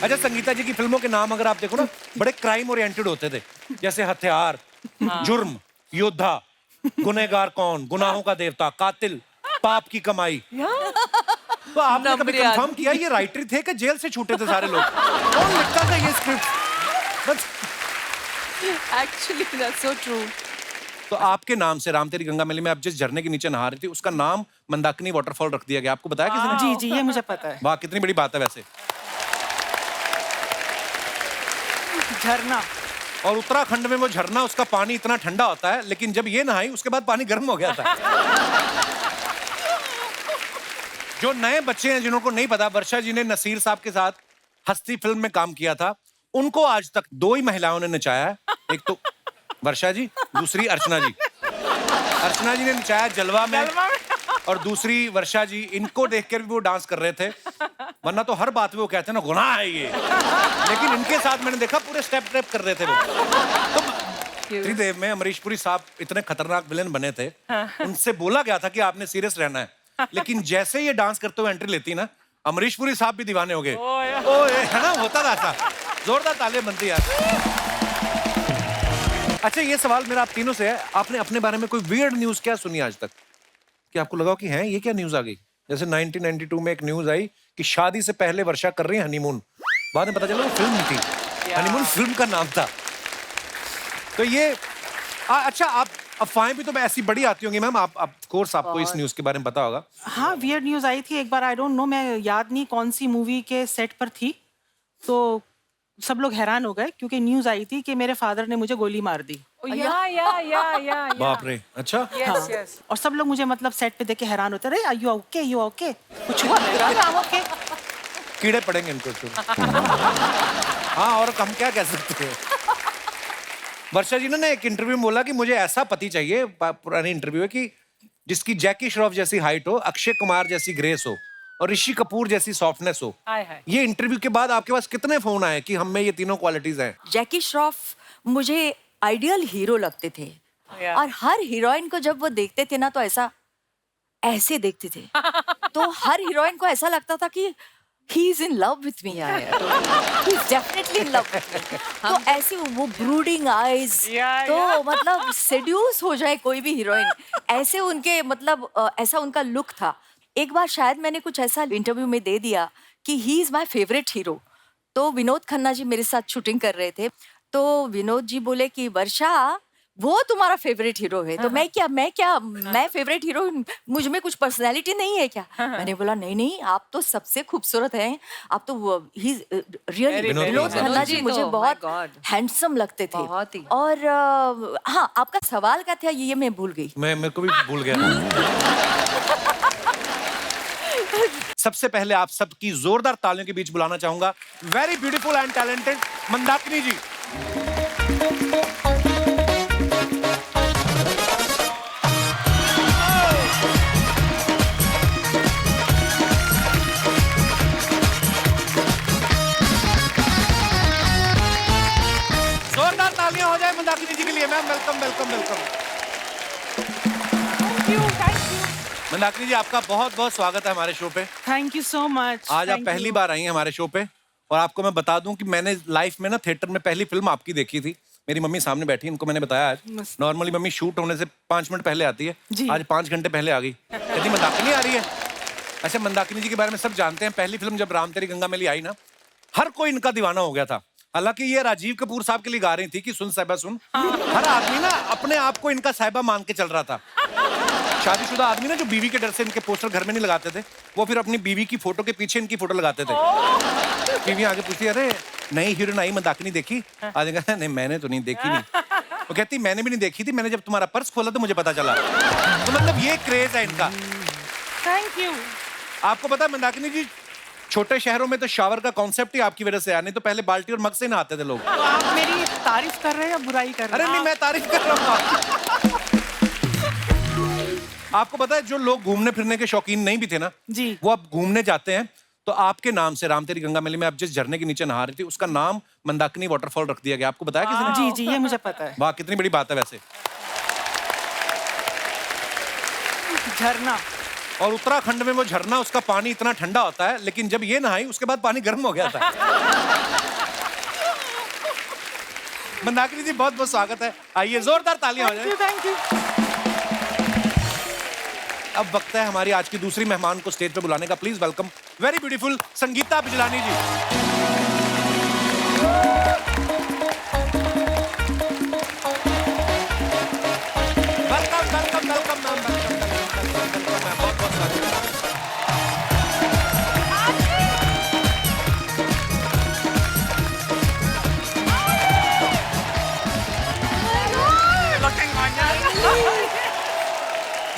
अच्छा, संगीता जी की फिल्मों के नाम अगर आप देखो ना, बड़े क्राइम ओरिएंटेड होते थे, जैसे हथियार, जुर्म, योद्धा, गुनहगार कौन, गुनाहों का देवता, कातिल, पाप की कमाई। तो आपने कभी कंफर्म किया ये राइटर थे कि जेल से छूटे थे सारे लोग? कौन लिखता था ये script? Actually, that's so true. तो आपके नाम से राम तेरी गंगा मैली में आप जिस झरने के नीचे नहा रही थी, उसका नाम मंदाकिनी वाटरफॉल रख दिया गया। आपको बताया किसी ने? जी जी, ये मुझे पता है। वाह, कितनी बड़ी बात है वैसे। झरना। और उत्तराखंड में वो झरना, उसका पानी इतना ठंडा होता है, लेकिन जब ये नहाई उसके बाद पानी गर्म हो गया था। जो नए बच्चे हैं जिनको नहीं पता, वर्षा जी ने नसीर साहब के साथ हस्ती फिल्म में काम किया था। उनको आज तक 2 ही महिलाओं ने नचाया है, एक तो वर्षा जी, दूसरी अर्चना जी। अर्चना जी ने नचाया जलवा में, और दूसरी वर्षा जी। इनको देखकर भी वो डांस कर रहे थे, वरना तो हर बात में वो कहते हैं ना गुनाह है ये, लेकिन इनके साथ मैंने देखा पूरे स्टेप ट्रेप कर रहे थे वो। तो त्रिदेव में अमरीश पुरी साहब इतने खतरनाक विलेन बने थे, उनसे बोला गया था कि आपने सीरियस रहना है, लेकिन जैसे ये डांस करते हुए एंट्री लेती ना, अमरीश पुरी साहब भी दीवाने हो गए। ओए, है ना, होता था ऐसा। जोरदार तालियां बनती यार। अच्छा, ये सवाल मेरा आप तीनों से है, आपने अपने बारे में कोई वियर्ड न्यूज क्या सुनी आज तक कि आपको लगा कि है ये क्या न्यूज आ गई? जैसे 1992 में एक न्यूज आई कि शादी से पहले वर्षा कर रही है हनीमून, बाद में पता चला वो फिल्म थी, हनीमून फिल्म का नाम था। तो ये अच्छा, आप अफवाहें भी तो ऐसी बड़ी आती होंगी मैम, आप कोर्स आपको इस न्यूज के बारे में पता होगा। हाँ, वियर्ड न्यूज आई थी एक बार, आई डोंट नो, मैं याद नहीं कौन सी मूवी के सेट पर थी, तो सब लोग हैरान हो गए क्योंकि न्यूज आई थी कि मेरे फादर ने मुझे गोली मार दी। Yeah. बाप रे, अच्छा। Yes, yes. और सब लोग मुझे मतलब सेट पे देख के हैरान होते रहे, यू ओके, यू ओके, कुछ हुआ? मैं कहा ओके। कीड़े पड़ेंगे इनको तो। हाँ, और हम क्या कह सकते हैं। वर्षा जी ने एक इंटरव्यू में बोला कि मुझे ऐसा पति चाहिए, पुरानी इंटरव्यू है, कि जिसकी जैकी श्रॉफ जैसी हाइट हो, अक्षय कुमार जैसी ग्रेस हो और ऋषि कपूर जैसी सॉफ्टनेस हो। ये इंटरव्यू के बाद आपके पास कितने फोन आए कि हम में ये तीनों क्वालिटीज हैं? जैकी श्रॉफ मुझे आइडियल हीरो लगते थे, और हर हीरोइन को जब वो देखते थे ना तो ऐसे देखते थे। तो हर हीरोइन को ऐसा लगता था कि he is in love with me, he is definitely in love with me. तो ऐसे वो ब्रूडिंग आईज, तो मतलब सेड्यूस हो जाए कोई भी हीरोइन, ऐसे उनके मतलब ऐसा उनका लुक था। एक बार शायद मैंने कुछ ऐसा इंटरव्यू में दे दिया कि he is my favourite hero. तो विनोद खन्ना जी मेरे साथ शूटिंग कर रहे थे, तो विनोद जी बोले कि वर्षा, वो तुम्हारा फेवरेट हीरो है। तो मैं फेवरेट हीरो, मुझ में कुछ पर्सनैलिटी नहीं है क्या? मैंने बोला नहीं, आप तो सबसे खूबसूरत हैं, आप तो रियली। विनोद खन्ना जी मुझे बहुत हैंडसम लगते थे। और हाँ, आपका सवाल क्या था ये मैं भूल गई। मेरे को भी भूल गया। सबसे पहले आप सबकी जोरदार तालियों के बीच बुलाना चाहूंगा very beautiful and talented Mandakini ji. जोरदार तालियां हो जाए मंदाकिनी जी के लिए। Ma'am welcome welcome welcome. Mandakini ji, आपका बहुत बहुत स्वागत है हमारे शो पे। Thank you so much. आज आप पहली बार आई हैं हमारे शो पे, और आपको मैं बता दूं कि मैंने लाइफ में ना थिएटर में पहली फिल्म आपकी देखी थी। मेरी मम्मी सामने बैठी, इनको मैंने बताया आज। नॉर्मली मम्मी शूट होने से 5 मिनट पहले आती है, आज 5 घंटे पहले आ गई। कहती मंदाकिनी आ रही है। अच्छा, मंदाकिनी जी के बारे में सब जानते हैं। पहली फिल्म जब राम तेरी गंगा मैली आई ना, हर कोई इनका दीवाना हो गया था। हालांकि ये राजीव कपूर साहब के लिए गा रही थी कि सुन साहिबा सुन। हर आदमी ना अपने आप को इनका साहिबा मान के चल रहा था। शादीशुदा आदमी ना जो बीवी के डर से इनके पोस्टर घर में नहीं लगाते थे, वो फिर अपनी बीवी की फोटो के पीछे इनकी फोटो लगाते थे। बीवी आगे पूछती, अरे नई हीरोइन आई मंदाकिनी देखी? आज कहता नहीं, मैंने तो नहीं देखी। नहीं, वो कहती मैंने भी नहीं देखी थी, मैंने जब तुम्हारा पर्स खोला तो मुझे पता चला। तो मतलब ये क्रेज है इनका। Thank you. आपको पता है मंदाकिनी जी, छोटे शहरों में तो शावर का कॉन्सेप्ट ही आपकी वजह से आया, नहीं तो पहले बाल्टी और मग से नहाते थे लोग। तो आप मेरी तारीफ कर रहे हैं या बुराई कर रहे हैं? अरे नहीं, मैं तारीफ कर रहा हूँ। आपको पता है जो लोग घूमने फिरने के शौकीन नहीं भी थे ना जी, वो अब घूमने जाते हैं, तो आपके नाम से राम तेरी गंगा मैली में आप जिस झरने के नीचे नहा रही थी, उसका नाम मंदाकिनी वाटरफॉल रख दिया गया। आपको बताया किसी ने? जी, ये मुझे पता है। वाह, कितनी बड़ी बात है वैसे। झरना। और उत्तराखंड में वो झरना, उसका पानी इतना ठंडा होता है, लेकिन जब ये नहाई उसके बाद पानी गर्म हो गया था। मंदाकिनी जी बहुत बहुत स्वागत है, आइए जोरदार तालियां हो जाए। Thank you. अब वक्त है हमारी आज की दूसरी मेहमान को स्टेज पे बुलाने का। Please welcome very beautiful Sangeeta Bijlani ji. Welcome welcome welcome ma'am, welcome ma'am, बहुत बहुत स्वागत है।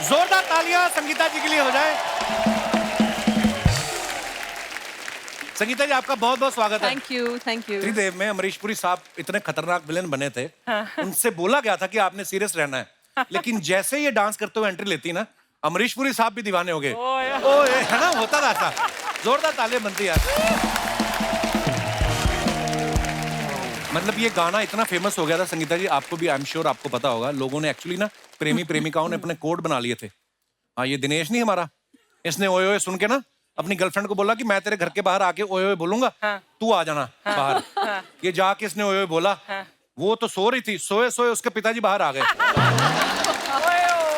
जोरदार तालियां संगीता जी के लिए हो जाए। संगीता जी आपका बहुत बहुत स्वागत है। Thank you, thank you. त्रिदेव में अमरीश पुरी साहब इतने खतरनाक विलेन बने थे, उनसे बोला गया था कि आपने सीरियस रहना है, लेकिन जैसे ये डांस करते हुए एंट्री लेती ना, अमरीश पुरी साहब भी दीवाने हो गए। ओए है ना, होता था ऐसा। जोरदार तालियां बनती यार। मतलब ये गाना इतना फेमस हो गया था संगीता जी, आपको भी आई एम श्योर आपको पता होगा, लोगों ने एक्चुअली ना प्रेमी प्रेमिकाओं ने अपने कोड बना लिए थे। हाँ, ये दिनेश नहीं हमारा, इसने ओए ओए सुन के ना अपनी गर्लफ्रेंड को बोला कि मैं तेरे घर के बाहर आके ओए ओए बोलूंगा, तू आ जाना बाहर। ये जाके इसने ओए ओए बोला, वो तो सो रही थी, सोए सोए उसके पिताजी बाहर आ गए।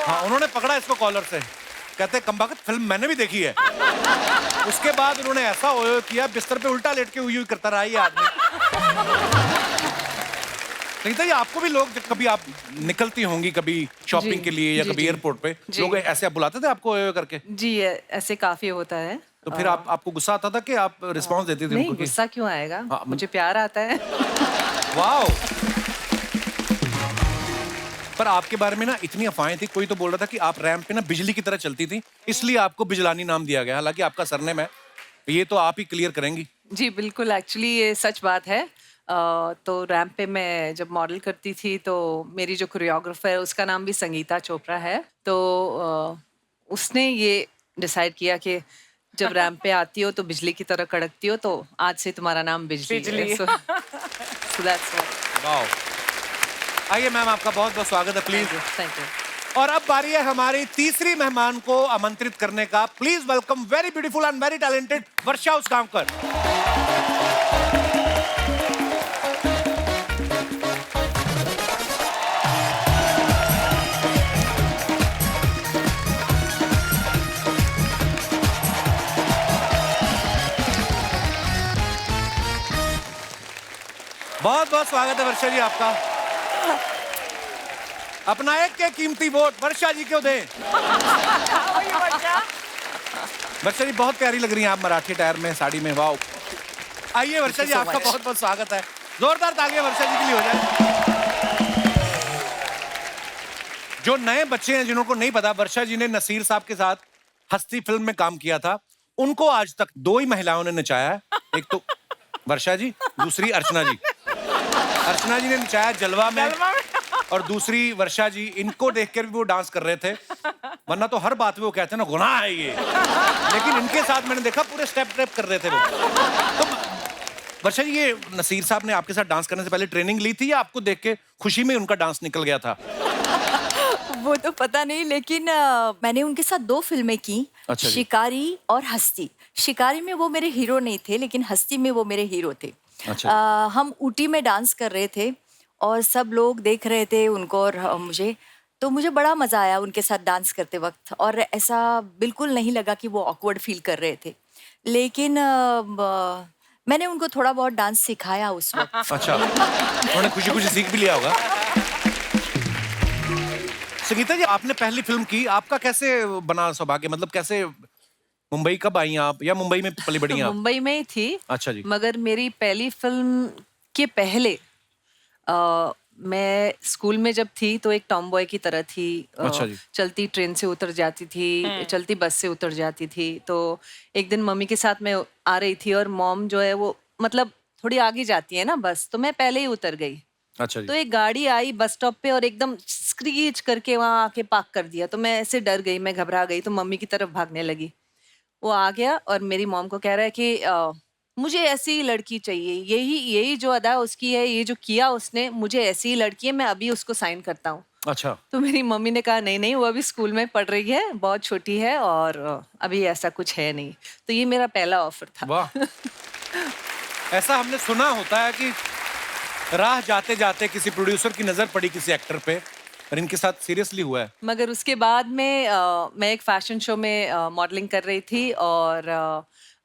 हाँ, उन्होंने पकड़ा इसको कॉलर से, कहते कमबख्त फिल्म मैंने भी देखी है। उसके बाद उन्होंने ऐसा ओए ओए किया, बिस्तर पे उल्टा लेट के हुई करता रहा ये आदमी। संगीता जी आपको भी लोग, कभी आप निकलती होंगी कभी शॉपिंग के लिए या कभी एयरपोर्ट पे, लोग ऐसे आप बुलाते थे आपको ओए ओए करके? जी, ऐसे काफी होता है। तो फिर आपको गुस्सा आता था कि आप रिस्पांस देती थी नहीं, उनको? गुस्सा क्यों आएगा? हाँ, मुझे प्यार आता है। वाओ। पर आपके बारे में ना इतनी अफवाहें थी, कोई तो बोल रहा था कि आप रैंप पे ना बिजली की तरह चलती थी, इसलिए आपको बिजलानी नाम दिया गया, हालांकि आपका सरनेम है। ये तो आप ही क्लियर करेंगी। जी बिल्कुल, एक्चुअली ये सच बात है। तो रैंप पे मैं जब मॉडल करती थी तो मेरी जो कोरियोग्राफर है उसका नाम भी संगीता चोपड़ा है। तो उसने ये डिसाइड किया कि जब रैंप पे आती हो तो बिजली की तरह कड़कती हो, तो आज से तुम्हारा नाम बिजली है। So that's why. वाओ। आइए मैम, आपका बहुत बहुत स्वागत है, प्लीज। Thank you. और अब बारी है हमारी तीसरी मेहमान को आमंत्रित करने का। Please welcome very beautiful and very talented Varsha Usgaonkar. बहुत बहुत स्वागत है वर्षा जी आपका। अपना एक के कीमती वोट वर्षा जी को दें। वर्षा जी बहुत प्यारी लग रही हैं आप मराठी टायर में, साड़ी में, वाओ। आइए वर्षा जी, आपका बहुत बहुत स्वागत है। जोरदार तालियां वर्षा जी के लिए हो जाए। जो नए बच्चे हैं जिनको नहीं पता, वर्षा जी ने नसीर साहब के साथ हस्ती फिल्म में काम किया था। उनको आज तक दो ही महिलाओं ने नचाया है, एक तो वर्षा जी, दूसरी अर्चना जी। अर्चना जी ने नचाया जलवा में, और दूसरी वर्षा जी। इनको देखकर भी वो डांस कर रहे थे, वरना तो हर बात में वो कहते हैं ना गुनाह है ये, लेकिन इनके साथ मैंने देखा पूरे स्टेप ट्रेप कर रहे थे वो। तो वर्षा जी, ये नसीर साहब ने आपके साथ डांस करने से पहले ट्रेनिंग ली थी या आपको देख के खुशी में उनका डांस निकल गया था? वो तो पता नहीं, लेकिन मैंने उनके साथ 2 फिल्में की। अच्छा जी। शिकारी और हस्ती। शिकारी में वो मेरे हीरो नहीं थे, लेकिन हस्ती में वो मेरे हीरो थे। अच्छा। हम ऊटी में डांस कर रहे थे और सब लोग देख रहे थे उनको और मुझे, तो मुझे बड़ा मजा आया उनके साथ डांस करते वक्त, और ऐसा बिल्कुल नहीं लगा कि वो ऑकवर्ड फील कर रहे थे। लेकिन मैंने उनको थोड़ा बहुत डांस सिखाया उस वक्त। अच्छा, उन्होंने खुशी खुशी सीख भी लिया होगा। संगीता जी, आपने पहली फिल्म की, आपका कैसे बना सौभाग्य? मतलब कैसे, मुंबई कब आई आप, या मुंबई में पली बड़ी आप? मुंबई में ही थी। अच्छा जी। मगर मेरी पहली फिल्म के पहले मैं स्कूल में जब थी तो एक टॉम बॉय की तरह थी। अच्छा जी। चलती ट्रेन से उतर जाती थी, चलती बस से उतर जाती थी। तो एक दिन मम्मी के साथ मैं आ रही थी और मॉम जो है वो मतलब थोड़ी आगे जाती है ना बस, तो मैं पहले ही उतर गई। अच्छा जी। तो एक गाड़ी आई बस स्टॉप पे और एकदम स्क्रीच करके वहां आके पार्क कर दिया। तो मैं ऐसे डर गई, मैं घबरा गई, तो मम्मी की तरफ भागने लगी। वो आ गया और मेरी मॉम को कह रहा है कि मुझे ऐसी लड़की चाहिए, यही यही जो अदा उसकी है, ये जो किया उसने, मुझे ऐसी ही लड़की है, मैं अभी उसको साइन करता हूँ। अच्छा। तो मेरी मम्मी ने कहा नहीं नहीं, वो अभी स्कूल में पढ़ रही है, बहुत छोटी है और अभी ऐसा कुछ है नहीं। तो ये मेरा पहला ऑफर था। वाह। ऐसा हमने सुना होता है कि राह जाते जाते किसी प्रोड्यूसर की नजर पड़ी किसी एक्टर पे, और इनके साथ सीरियसली हुआ है। मगर उसके बाद में मैं एक फैशन शो में मॉडलिंग कर रही थी और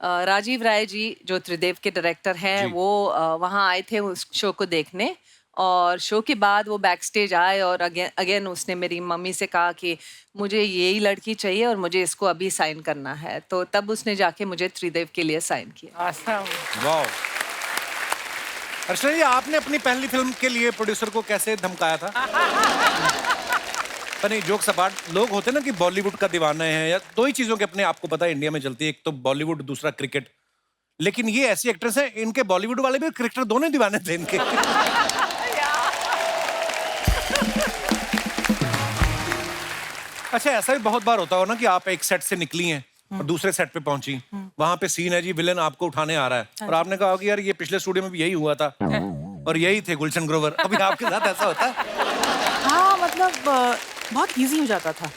राजीव राय जी जो त्रिदेव के डायरेक्टर हैं जी। वो वहाँ आए थे उस शो को देखने। और शो के बाद वो बैक स्टेज आए और अगेन उसने मेरी मम्मी से कहा कि मुझे यही लड़की चाहिए और मुझे इसको अभी साइन करना है। तो तब उसने जाके मुझे त्रिदेव के लिए साइन किया। वाह। अर्चना जी, आपने अपनी पहली फिल्म के लिए प्रोड्यूसर को कैसे धमकाया था? पर नहीं, जोक सपाट, लोग होते हैं ना कि बॉलीवुड का दीवाना है, या दो ही चीजों के अपने आपको पता है इंडिया में चलती है, एक तो बॉलीवुड, दूसरा क्रिकेट। लेकिन ये ऐसी एक्ट्रेस हैं, इनके बॉलीवुड वाले भी क्रिकेटर दोनों ही दीवाने थे इनके। अच्छा, ऐसा भी बहुत बार होता हो ना कि आप एक सेट से निकली हैं और दूसरे सेट पे पहुंची, वहां पे सीन है जी, विलेन आपको उठाने आ रहा है और आपने कहा कि यार ये पिछले स्टूडियो में भी यही हुआ था और यही थे गुलशन ग्रोवर। अभी आपके साथ ऐसा होता है? हाँ, मतलब बहुत इजी हो जाता था,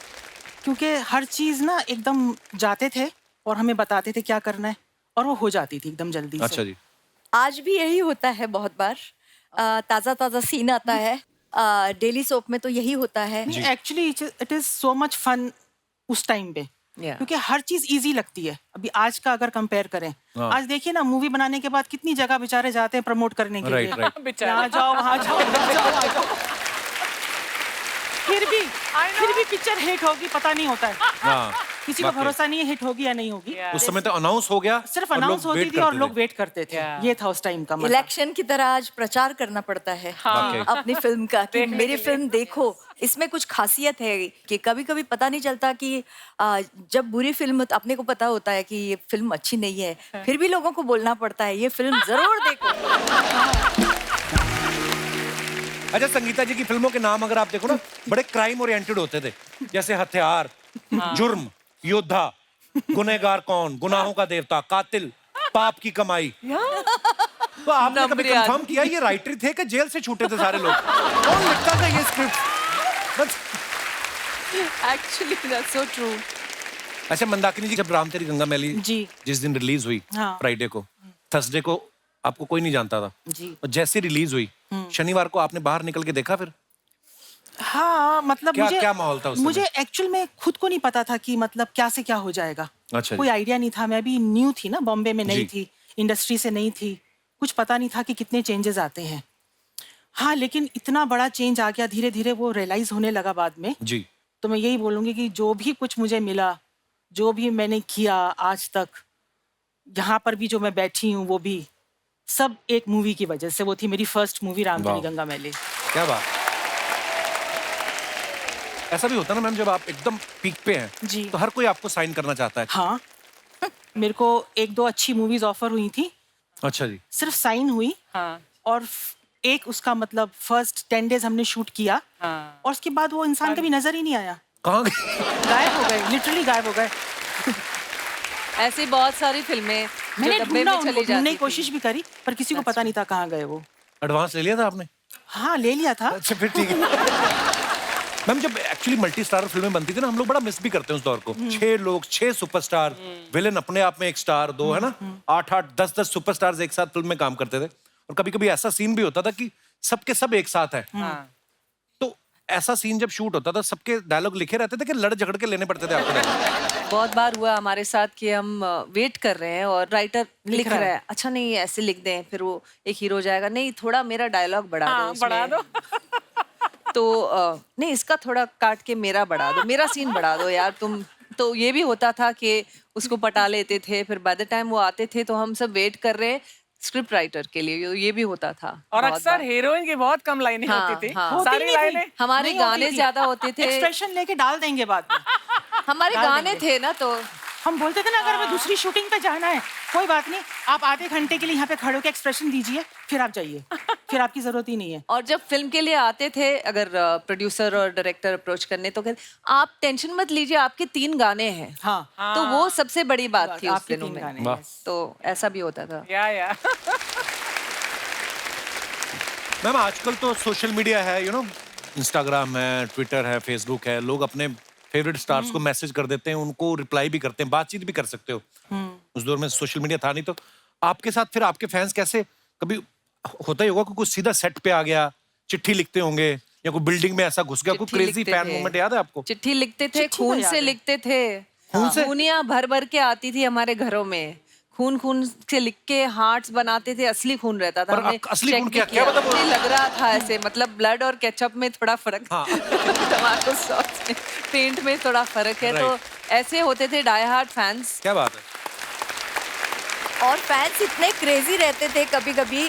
क्योंकि हर चीज ना एकदम जाते थे और हमें बताते थे क्या करना है और वो हो जाती थी एकदम जल्दी से। अच्छा जी। आज भी यही होता है बहुत बार। ताजा ताजा सीन आता है। डेली सोप में तो यही होता है। Actually it is so much fun उस टाइम पे, क्योंकि हर चीज इजी लगती है। अभी आज का अगर कंपेयर करें, आज देखिए ना, मूवी बनाने के बाद कितनी जगह बेचारे जाते हैं प्रमोट करने के लिए। यहाँ जाओ, वहाँ जाओ, यहाँ जाओ, वहाँ जाओ। फिर भी पिक्चर हिट होगी पता नहीं होता है। हाँ, किसी को भरोसा नहीं है हिट होगी या नहीं होगी। उस समय तो अनाउंस हो गया, सिर्फ और लोग अनाउंस होती वेट थी और करते लोग थे। वेट करते थे। ये था उस टाइम का मजा। इलेक्शन की तरह आज प्रचार करना पड़ता है वाकई। अपनी फिल्म का कि मेरी फिल्म देखो। इसमें कुछ खासियत है कि कभी कभी पता नहीं चलता कि जब बुरी फिल्म, तो अपने को पता होता है कि ये फिल्म अच्छी नहीं है, फिर भी लोगों को बोलना पड़ता है ये फिल्म जरूर देखो। अच्छा, संगीता जी की फिल्मों के नाम अगर आप देखो ना, बड़े क्राइम ओरिएंटेड होते थे, जैसे हथियार, जुर्म, योद्धा, गुनहगार कौन, गुनाहों का देवता, कातिल, पाप की कमाई। तो आपने कभी कंफर्म किया ये राइटर थे कि जेल से छूटे थे सारे लोग? कौन लिखता था ये script? Actually that's so true. अच्छा मंदाकिनी जी, जब राम तेरी गंगा मैली जी। जिस दिन रिलीज हुई, हाँ। फ्राइडे को, थर्सडे को आपको कोई नहीं जानता था जी। और जैसे रिलीज हुई शनिवार को आपने बाहर निकल के देखा फिर? हाँ, मतलब क्या माहौल था उस समय? मुझे एक्चुअल में खुद को नहीं पता था कि मतलब क्या से क्या हो जाएगा। अच्छा कोई आइडिया नहीं था। मैं भी न्यू थी ना, बॉम्बे में नहीं जी। थी, इंडस्ट्री से नहीं थी, कुछ पता नहीं था कि कितने चेंजेस आते हैं। हाँ, लेकिन इतना बड़ा चेंज आ गया, धीरे धीरे वो रियलाइज होने लगा बाद में। जी। तो मैं यही बोलूंगी कि जो भी कुछ मुझे मिला, जो भी मैंने किया आज तक, यहाँ पर भी जो मैं बैठी हूँ, वो भी सब एक मूवी की वजह से। वो थी मेरी फर्स्ट मूवी, राम तेरी गंगा मैली। क्या बात। ऐसा भी होता ना मैम, जब आप एकदम पीक पे हैं जी। तो हर कोई आपको साइन करना चाहता है। हाँ, मेरे को एक दो अच्छी मूवीज ऑफर हुई थी, अच्छा जी। सिर्फ साइन हुई। हाँ। और एक उसका मतलब फर्स्ट 10 डेज हमने शूट किया। हाँ। और उसके बाद वो इंसान कभी नजर ही नहीं आया, कहाँ गए? गायब हो गए, लिटरली गायब हो गए। ऐसी बहुत सारी फिल्में मैंने जो डब्बे ढूंढा में उनको, चली ढूंढने जाती की कोशिश भी करी, पर किसी को पता नहीं था कहाँ गए वो। एडवांस ले लिया था आपने? हाँ, ले लिया था। अच्छा फिर ठीक है। मैम, जब एक्चुअली मल्टी स्टार फिल्में बनती थी ना, हम लोग बड़ा मिस भी करते हैं उस दौर को। 6 लोग, 6 सुपरस्टार, विलेन अपने आप में एक स्टार, 2 है ना, 8-8, 10-10 सुपरस्टार्स एक साथ फिल्म में काम करते थे। और कभी कभी ऐसा सीन भी होता था कि सबके सब एक साथ हैं। तो ऐसा सीन जब शूट होता था, सबके डायलॉग लिखे रहते थे कि लड़ झगड़ के लेने पड़ते थे आपको? बहुत बार हुआ हमारे साथ कि हम वेट कर रहे हैं और राइटर लिख रहा है, अच्छा नहीं ऐसे लिख दें, फिर वो एक हीरो जाएगा, नहीं थोड़ा मेरा डायलॉग बढ़ा दो उसमें। बढ़ा दो। तो नहीं इसका थोड़ा काट के मेरा बढ़ा दो, मेरा सीन बढ़ा दो यार तुम। तो ये भी होता था कि उसको पटा लेते थे, फिर बाय द टाइम वो आते थे तो हम सब वेट कर रहे हैं स्क्रिप्ट राइटर के लिए। ये भी होता था। और अक्सर हीरोइन की बहुत कम लाइनें होती थी। सारी लाइनें हमारे गाने ज्यादा होते थे, एक्सप्रेशन लेके डाल देंगे बाद में। हमारे गाने थे ना, तो हम बोलते थे ना, अगर हमें दूसरी शूटिंग पे जाना है, कोई बात नहीं, आप आधे घंटे के लिए यहाँ पे खड़े होकर एक्सप्रेशन दीजिए, फिर आप जाइए, फिर आपकी जरूरत ही नहीं है। और जब फिल्म के लिए आते थे, अगर प्रोड्यूसर और डायरेक्टर अप्रोच करने, तो कहते आप टेंशन मत लीजिए, आपके 3 गाने हैं। हाँ, तो वो सबसे बड़ी बात थी उस आपके दिनों 3 में। गाने। वाह। तो ऐसा भी होता था। या मैम, आजकल तो सोशल मीडिया है, इंस्टाग्राम है, ट्विटर है, फेसबुक है, लोग अपने फेवरेट स्टार्स को मैसेज कर देते हैं, उनको रिप्लाई भी करते हैं, बातचीत भी कर सकते हो। उस दौर में सोशल मीडिया था नहीं, तो आपके साथ फिर आपके फैंस कैसे, कभी होता ही होगा कि कुछ सीधा सेट पे आ गया, चिट्ठी लिखते होंगे या कोई बिल्डिंग में ऐसा घुस गया, कोई चिट्ठी क्रेजी लिखते फैन थे। मोमेंट याद है आपको? चिट्ठी लिखते थे, चिट्ठी खून तो से याद है। लिखते थे। खून से? खूनियां भर भर के आती थी हमारे घरों में, खून खून से लिख के हार्ट्स बनाते थे, असली खून रहता था। पर हमने असली check खून भी क्या किया। मतलब? मुझे लग रहा था ऐसे, मतलब ब्लड और केचप में थोड़ा फर्क हाँ। टमाटो सॉस में, पेंट में थोड़ा फर्क है। तो ऐसे होते थे डाई हार्ड फैंस। क्या बात है। और फैंस इतने क्रेजी रहते थे। कभी कभी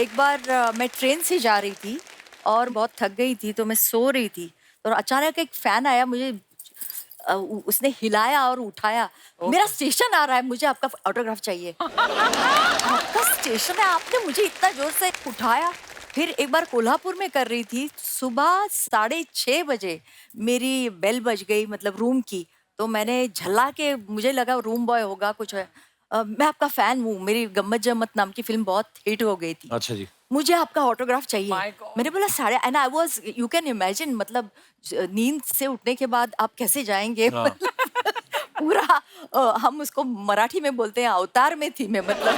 एक बार मैं ट्रेन से जा रही थी और बहुत थक गई थी, तो मैं सो रही थी, और अचानक एक फैन आया, मुझे उसने हिलाया और उठाया, मेरा स्टेशन आ रहा है, मुझे आपका ऑटोग्राफ चाहिए। आपका स्टेशन है, आपने मुझे इतना जोर से उठाया। फिर एक बार कोल्हापुर में कर रही थी, सुबह 6:30 बजे मेरी बेल बज गई, मतलब रूम की। तो मैंने झल्ला के, मुझे लगा रूम बॉय होगा कुछ है। मैं आपका फैन हूँ, मेरी गम्मत जम्मत नाम की फिल्म बहुत हिट हो गई थी, अच्छा जी। मुझे आपका ऑटोग्राफ चाहिए। My God. मैंने बोला साढ़े, and I was, you can imagine, मतलब नींद से उठने के बाद आप कैसे जाएंगे। हाँ। पूरा हम उसको मराठी में बोलते हैं, अवतार में थी मैं, मतलब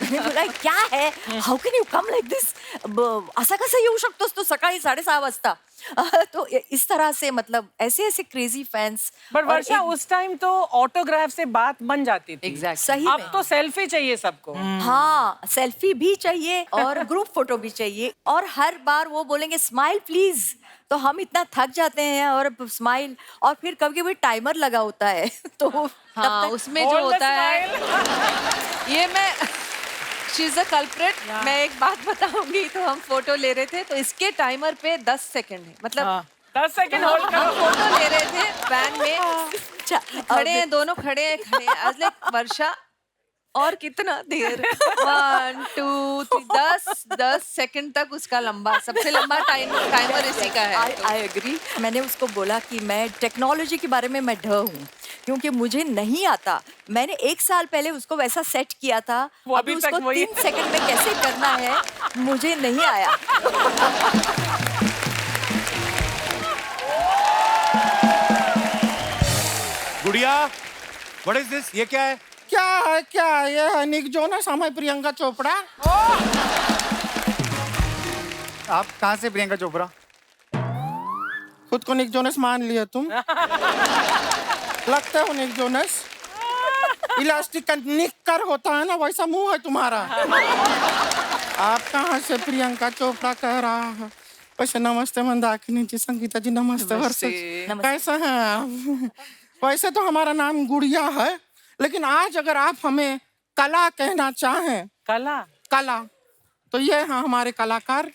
मैंने बोला क्या है, how can you come like this, असा कसा येऊ शकतोस तू सकाळी 6:30 वाजता। तो इस तरह से, मतलब ऐसे ऐसे क्रेजी फैंस। बट वर्षा, उस टाइम तो ऑटोग्राफ से बात बन जाती थी। Exactly. सही में। अब तो सेल्फी चाहिए सबको। हाँ, सेल्फी भी चाहिए और ग्रुप फोटो भी चाहिए, और हर बार वो बोलेंगे स्माइल प्लीज, तो हम इतना थक जाते हैं, और स्माइल, और फिर कभी कभी टाइमर लगा होता है। तो तब हाँ, तक उसमें जो Hold the होता है, smile. ये मैं शी इज अ कल्प्रिट। मैं एक बात बताऊंगी, तो हम फोटो ले रहे थे, तो इसके टाइमर पे 10 सेकंड है, मतलब हाँ। 10 सेकंड होल्ड हम करो। फोटो ले रहे थे वैन में, अच्छा, खड़े हैं दोनों, खड़े हैं। I was like, वर्षा और कितना देर, 1 2 3, 10 सेकंड तक उसका लंबा, सबसे लंबा टाइमर इसी का है। I agree. मैंने उसको बोला कि मैं टेक्नोलॉजी के बारे में मैं ढ हूँ, क्योंकि मुझे नहीं आता। मैंने 1 साल पहले उसको वैसा सेट किया था, वो अभी अभी तक उसको वही 3 सेकंड में कैसे करना है मुझे नहीं आया। गुड़िया, व्हाट इज दिस? ये क्या है? क्या है ये है निक जोनस, हम है प्रियंका चोपड़ा। आप कहाँ से प्रियंका चोपड़ा? खुद को निक जोनस मान लिया तुम? लगता हो निक जोनस। इलास्टिक का निक्कर होता है ना, वैसा मुंह है तुम्हारा। आप कहाँ से प्रियंका चोपड़ा कह रहा है? वैसे नमस्ते मंदाकिनी जी, संगीता जी नमस्ते। वर्षा जी, कैसे हैं आप? वैसे तो हमारा नाम गुड़िया है, लेकिन आज अगर आप हमें कला कहना चाहें, कला, तो ये हैं हमारे कलाकार,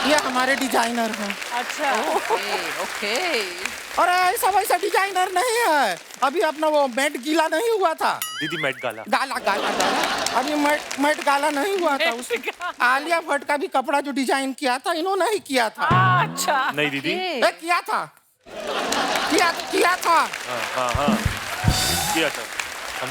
ये हमारे डिजाइनर हैं। अच्छा। ओके। और ऐसा वैसा डिजाइनर नहीं है। अभी अपना वो मेट गीला नहीं हुआ था, दीदी मेट गाला। गाला गाला गाला, अभी मेट गाला नहीं हुआ था। उस आलिया भट्ट का भी कपड़ा जो डिजाइन किया था, इन्होंने ही किया था। अच्छा। नहीं दीदी। किया था, किया था। हाँ किया था।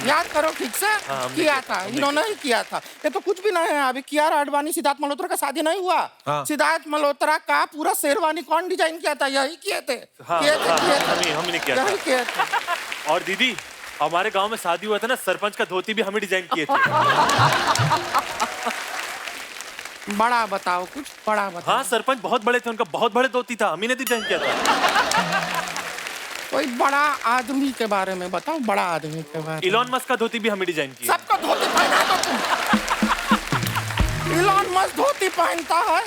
याद करो ठीक से। हमने किया किया, था, हमने इन्होंने ही किया था। ये तो कुछ भी नहीं है। अभी कियारा आडवाणी सिद्धार्थ मल्होत्रा का शादी नहीं हुआ, हाँ। सिद्धार्थ मल्होत्रा का पूरा शेरवानी कौन डिजाइन किया था? यही किए थे, हाँ, किए थे, हाँ, किए हाँ, थे। हमने किया था। यही किए थे। और दीदी, हमारे गांव में शादी हुआ था ना, सरपंच का धोती भी हमें डिजाइन किए थे। बड़ा बताओ, कुछ बड़ा बताओ। हाँ, सरपंच बहुत बड़े थे, उनका बहुत बड़े धोती था, हम ही ने डिजाइन किया था। कोई बड़ा आदमी के बारे में बताओ, बड़ा आदमी के बारे में। इलॉन मस्क का धोती भी हमें डिजाइन किया। सबको धोती पहना दो तुम। इलॉन मस्क धोती पहनता है,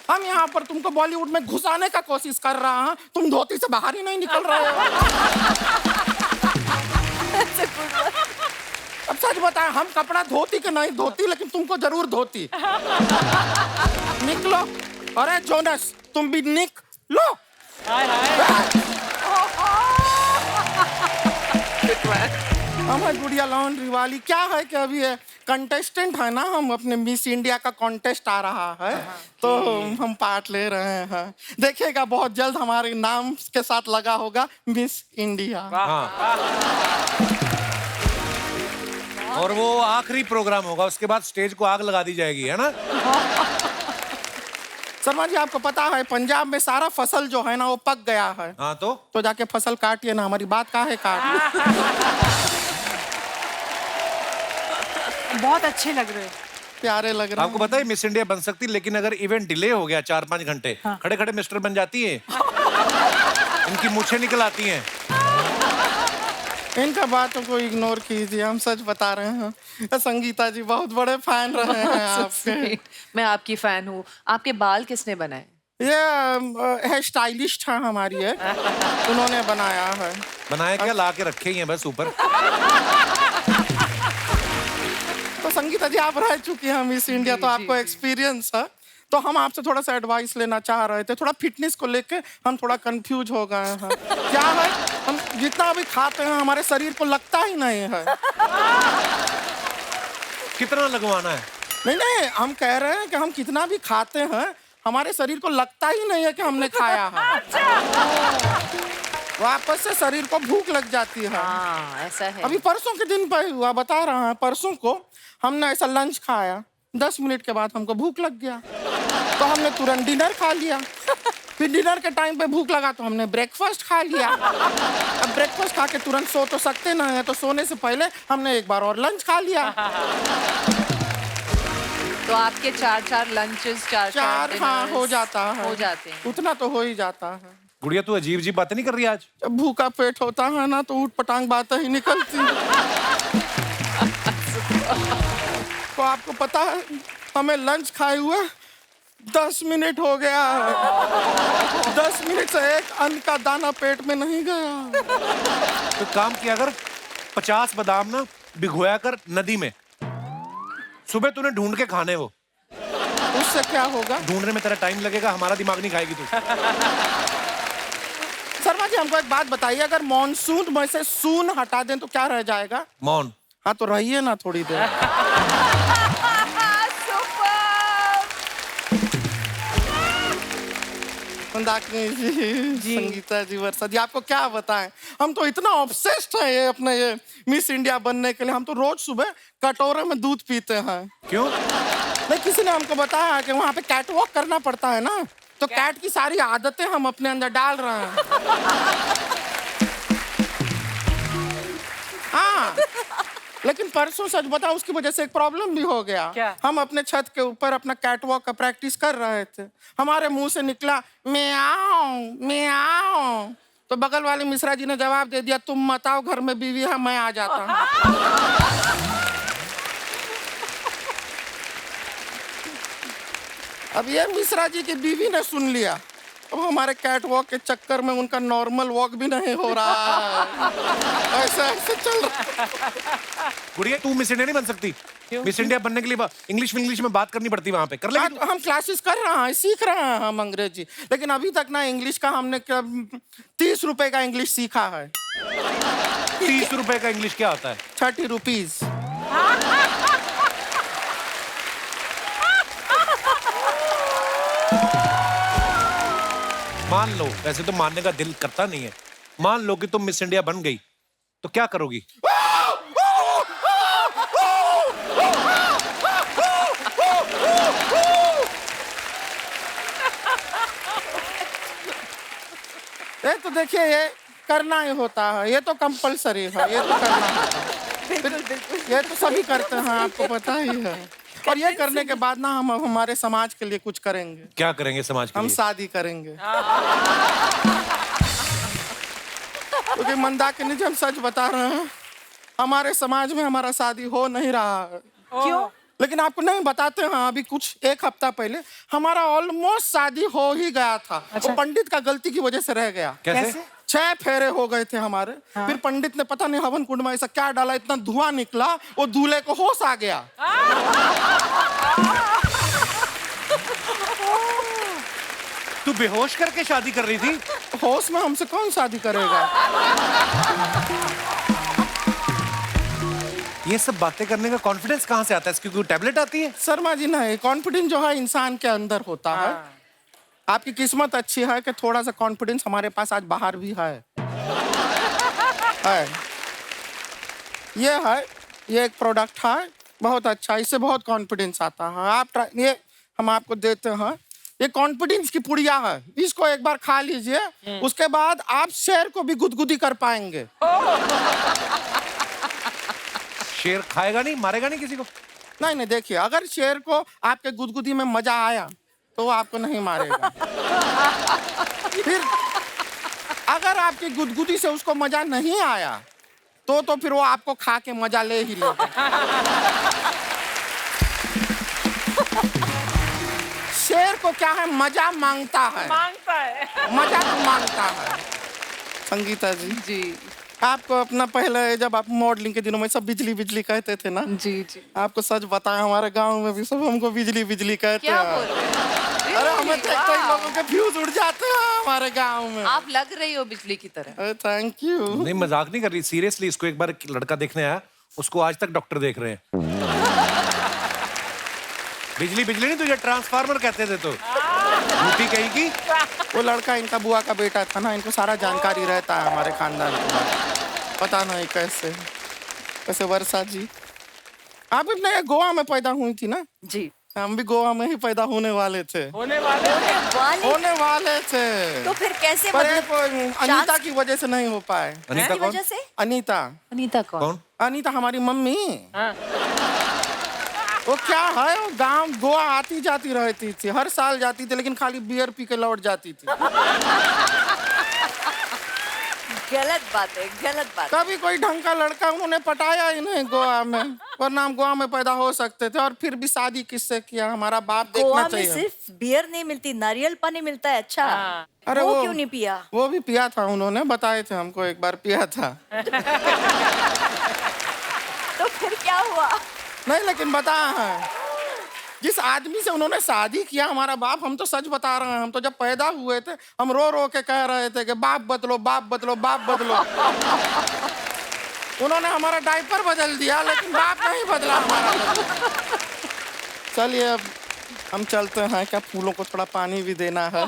हम यहाँ पर तुमको बॉलीवुड में घुसाने का कोशिश कर रहा हैं, तुम धोती से बाहर ही नहीं निकल रहे हो। अब सच बताएं, हम कपड़ा धोती के नहीं धोती, लेकिन तुमको जरूर धोती। निकलो। अरे जोनस, तुम भी निकलो। हाय हमारी गुड़िया लॉन्ड्री वाली क्या है कि अभी कंटेस्टेंट है ना, हम अपने मिस इंडिया का कॉन्टेस्ट आ रहा है, तो हम पार्ट ले रहे हैं। देखिएगा बहुत जल्द हमारे नाम के साथ लगा होगा मिस इंडिया। और वो आखिरी प्रोग्राम होगा, उसके बाद स्टेज को आग लगा दी जाएगी, है ना? शर्मा जी आपको पता है पंजाब में सारा फसल जो है ना वो पक गया है। हाँ तो जाके फसल काटिए ना, हमारी बात काहे काट। बहुत अच्छे लग रहे हैं, प्यारे लग रहे हैं। आपको पता है मिस इंडिया बन सकती, लेकिन अगर इवेंट डिले हो गया 4-5 घंटे, खड़े खड़े मिस्टर बन जाती है। इनकी मूछें निकल आती हैं। इनका बातों को इग्नोर कीजिए, हम सच बता रहे हैं। संगीता जी बहुत बड़े फैन रहे हैं आपके। मैं आपकी फैन हूँ। आपके बाल किसने बनाए? ये है स्टाइलिस्ट है हमारी है, उन्होंने बनाया है। बनाया क्या, ला के रखे ही हैं बस ऊपर। तो संगीता जी आप रह चुकी हैं मिस इंडिया, तो आपको एक्सपीरियंस है, तो हम आपसे थोड़ा सा एडवाइस लेना चाह रहे थे। थोड़ा फिटनेस को लेके हम थोड़ा कंफ्यूज हो गए हैं। क्या है, हम जितना भी खाते हैं हमारे शरीर को लगता ही नहीं है। कितना लगवाना है? नहीं, हम कह रहे हैं कि हम कितना भी खाते हैं हमारे शरीर को लगता ही नहीं है कि हमने खाया है। वापस से शरीर को भूख लग जाती है। ऐसा है। अभी परसों के दिन पर हुआ, बता रहा है, परसों को हमने ऐसा लंच खाया, 10 मिनट के बाद हमको भूख लग गया, तो हमने तुरंत डिनर खा लिया। फिर डिनर के टाइम पे भूख लगा तो हमने ब्रेकफास्ट खा लिया। अब ब्रेकफास्ट खा के तुरंत सो तो सकते ना है, तो सोने से पहले हमने एक बार और लंच खा लिया। तो आपके 4 लंचेस, 4 हाँ हो जाता है, हो जाते हैं। उतना तो हो ही जाता है। गुड़िया तू अजीब अजीब बातें नहीं कर रही आज? जब भूखा पेट होता है ना तो ऊट पटांग बातें ही निकलती हैं। तो आपको पता है हमें लंच खाए हुए 10 मिनट हो गया है। 10 मिनट से एक अन्न का दाना पेट में नहीं गया। तो काम किया कर, 50 बादाम ना भिगोया कर नदी में, सुबह तूने ढूंढ के खाने वो। उससे क्या होगा? ढूंढने में तेरा टाइम लगेगा, हमारा दिमाग नहीं खाएगी तू। शर्मा जी हमको एक बात बताइए, अगर मॉनसून में से सून हटा दें तो क्या रह जाएगा? मौन। हाँ तो रहिए ना थोड़ी देर। मंदाकिनी जी, संगीता जी, वर्षा जी, आपको क्या बताएं, हम तो इतना ऑब्सेस्ड हैं ये अपने ये मिस इंडिया बनने के लिए। हम तो रोज सुबह कटोरे में दूध पीते हैं। क्यों? नहीं, किसी ने हमको बताया कि वहाँ पे कैट वॉक करना पड़ता है ना, तो कैट की सारी आदतें हम अपने अंदर डाल रहे हैं। हाँ, लेकिन परसों सच बताऊं उसकी वजह से एक प्रॉब्लम भी हो गया। क्या? हम अपने छत के ऊपर अपना कैट वॉक का प्रैक्टिस कर रहे थे, हमारे मुंह से निकला म्याऊं म्याऊं, तो बगल वाले मिश्रा जी ने जवाब दे दिया, तुम मत आओ, घर में बीवी है, मैं आ जाता हूँ। अब ये मिश्रा जी की बीवी ने सुन लिया, अब हमारे कैट वॉक के चक्कर में उनका नॉर्मल वॉक भी नहीं हो रहा है। ऐसा ऐसे चल रहा है। गुड़िया तू मिस इंडिया नहीं बन सकती। मिस इंडिया बनने के लिए इंग्लिश में बात करनी पड़ती है, वहां पे कर लेगी तू? हम क्लासेस कर रहे हैं, सीख रहे हैं हम अंग्रेजी, लेकिन अभी तक ना इंग्लिश का हमने 30 रुपए का इंग्लिश सीखा है। 30 रुपए का इंग्लिश क्या होता है? 30 रुपीज। मान लो, वैसे तो मानने का दिल करता नहीं है, मान लो कि तुम मिस इंडिया बन गई तो क्या करोगी? ये तो देखिए ये करना ही होता है, ये तो कंपलसरी है, ये तो करना होता है। बिल्कुल, ये तो सभी करते हैं, आपको पता ही है। और ये करने के बाद ना हम हमारे समाज के लिए कुछ करेंगे। क्या करेंगे समाज के हम लिए? शादी करेंगे। क्योंकि मंदाकिनी जी हम सच बता रहे हैं, हमारे समाज में हमारा शादी हो नहीं रहा है। क्यों? लेकिन आपको नहीं बताते हैं, अभी कुछ 1 हफ्ता पहले हमारा ऑलमोस्ट शादी हो ही गया था। अच्छा। वो पंडित का गलती की वजह से रह गया। कैसे? 6 फेरे हो गए थे हमारे। हाँ। फिर पंडित ने पता नहीं हवन कुंड में ऐसा क्या डाला, इतना धुआं निकला, वो दूल्हे को होश आ गया। तू बेहोश करके शादी कर रही थी? होश में हमसे कौन शादी करेगा? ये सब बातें करने का कॉन्फिडेंस कहाँ से आता है? इसकी कोई टैबलेट आती है? शर्मा जी नहीं, कॉन्फिडेंस जो है इंसान के अंदर होता है। आपकी किस्मत अच्छी है कि थोड़ा सा कॉन्फिडेंस हमारे पास आज बाहर भी है। ये एक प्रोडक्ट है, बहुत अच्छा, इससे बहुत कॉन्फिडेंस आता है। आप ये हम आपको देते हैं, ये कॉन्फिडेंस की पुड़िया है, इसको एक बार खा लीजिए, उसके बाद आप शेर को भी गुदगुदी कर पाएंगे। शेर खाएगा नहीं, मारेगा नहीं किसी को? नहीं नहीं, देखिए अगर शेर को आपके गुदगुदी में मजा आया तो वो आपको नहीं मारेगा। फिर अगर आपकी गुदगुदी से उसको मजा नहीं आया तो फिर वो आपको खा के मजा ले ही लेगा। शेर को क्या है, मजा मांगता है, मजा तो मांगता है। संगीता जी, जी आपको अपना पहले जब आप मॉडलिंग के दिनों में सब बिजली बिजली कहते थे ना, जी जी। आपको सच बताएं, हमारे गांव में भी सब हमको बिजली बिजली कहते क्या हैं। बोल रहे हैं? अरे हमें तो कई वाह। लोगों के फ्यूज उड़ जाते हैं हमारे गांव में। आप लग रही हो बिजली की तरह। Thank you. नहीं, मजाक नहीं कर रही, सीरियसली। इसको एक बार एक लड़का देखने आया, उसको आज तक डॉक्टर देख रहे हैं। बिजली बिजली नहीं, तुझे ट्रांसफार्मर कहते थे तो झूठी कहीं की। वो लड़का इनका बुआ का बेटा था ना, इनको सारा जानकारी रहता है हमारे खानदान के बारे में। पता नहीं कैसे वर्षा जी, आप अपने गोवा में पैदा हुई थी ना? जी। हम भी गोवा में ही पैदा होने वाले थे। होने वाले थे। तो फिर कैसे पर मतलब एक अनीता की वजह से नहीं हो पाए। अनीता की कौन? वजह से? अनीता अनीता कौन? अनीता हमारी मम्मी। हाँ। वो क्या है, वो गांव गोवा आती जाती रहती थी, हर साल जाती थी, लेकिन खाली बियर पी के लौट जाती थी। गलत बात है, गलत बात। कभी कोई ढंग का लड़का उन्होंने पटाया ही नहीं गोवा में, वरना हम गोवा में पैदा हो सकते थे। और फिर भी शादी किससे किया, हमारा बाप देखना गोवा में चाहिए। सिर्फ बियर नहीं मिलती, नारियल पानी मिलता है। अच्छा, अरे वो क्यों नहीं पिया? वो भी पिया था, उन्होंने बताए थे हमको, एक बार पिया था। तो फिर क्या हुआ? नहीं, लेकिन बताया है जिस आदमी से उन्होंने शादी किया हमारा बाप, हम तो सच बता रहे हैं, हम तो जब पैदा हुए थे हम रो रो के कह रहे थे कि बाप बदलो, बाप बदलो, बाप बदलो। उन्होंने हमारा डायपर बदल दिया, लेकिन बाप नहीं बदला हमारा। चलिए अब हम चलते हैं, क्या फूलों को थोड़ा पानी भी देना है।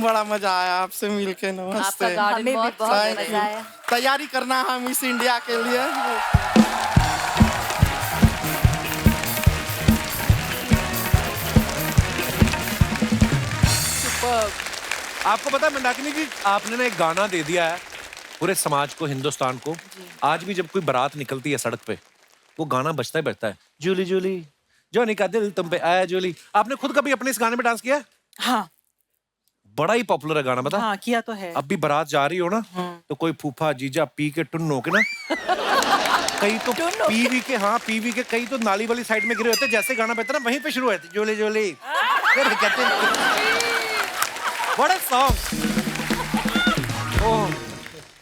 बड़ा मजा आया आपसे मिलके, नमस्ते। आपका गार्डन हमें भी बहुत बहुत Thank मजा you। आया। तैयारी करना है मिस इंडिया के लिए। आपको पता है मंदाकिनी जी, आपने ना एक गाना दे दिया है पूरे समाज को, हिंदुस्तान को। आज भी जब कोई बारात निकलती है सड़क पे, वो गाना बजता ही बजता है, जूली जूली जोनी का दिल तुम पे आया जूली। आपने खुद कभी अपने इस गाने पे डांस किया है? हाँ बड़ा ही पॉपुलर है गाना, बता। हाँ, किया तो है। अब भी बारात जा रही हो ना, तो कोई फूफा जीजा पी के टुन्नो के ना, कई तो पीवी के, हाँ पीवी के, कई तो नाली वाली साइड में गिरे होते, जैसे गाना बजता ना वहीं पे शुरू होते, जोली जोली। कहते व्हाट अ सॉन्ग। ओह